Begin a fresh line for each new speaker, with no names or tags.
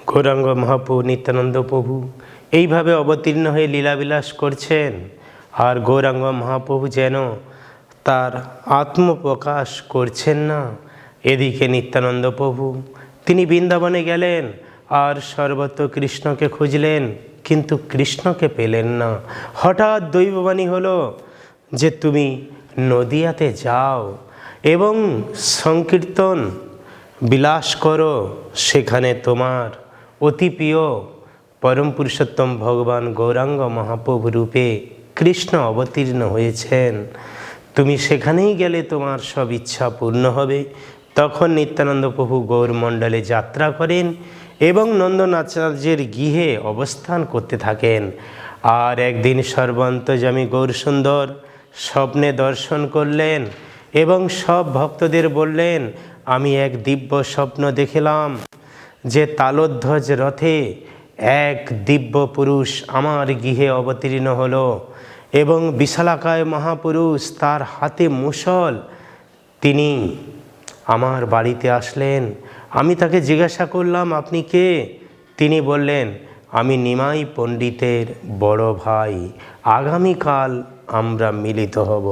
গৌরাঙ্গ মহাপ্রভু নিত্যানন্দ প্রভু এইভাবে অবতীর্ণ হয়ে লীলাবিলাস করছেন। আর গৌরাঙ্গ মহাপ্রভু যেন তার আত্মপ্রকাশ করছেন না। এদিকে নিত্যানন্দ প্রভু তিনি বৃন্দাবনে গেলেন আর সর্বত্র কৃষ্ণকে খুঁজলেন, কিন্তু কৃষ্ণকে পেলেন না। হঠাৎ দৈববাণী হলো যে তুমি নদিয়াতে যাও এবং সংকীর্তন বিলাস করো, সেখানে তোমার অতি প্রিয় পরম পুরুষোত্তম ভগবান গৌরাঙ্গ মহাপ্রভু রূপে কৃষ্ণ অবতীর্ণ হয়েছেন। তুমি সেখানেই গেলে তোমার সব ইচ্ছা পূর্ণ হবে। তখন নিত্যানন্দ প্রভু গৌরমণ্ডলে যাত্রা করেন এবং নন্দনাচার্যের গৃহে অবস্থান করতে থাকেন। আর একদিন সর্বান্তর্যামী গৌরসুন্দর স্বপ্নে দর্শন করলেন এবং সব ভক্তদের বললেন, আমি এক দিব্য স্বপ্ন দেখলাম যে তালোধ্বজ রথে এক দিব্য পুরুষ আমার গৃহে অবতীর্ণ হলো এবং বিশালাকায় মহাপুরুষ, তার হাতে মুষল, তিনি আমার বাড়িতে আসলেন। আমি তাকে জিজ্ঞাসা করলাম, আপনি কে? তিনি বললেন, আমি নিমাই পণ্ডিতের বড় ভাই, আগামীকাল আমরা মিলিত হব।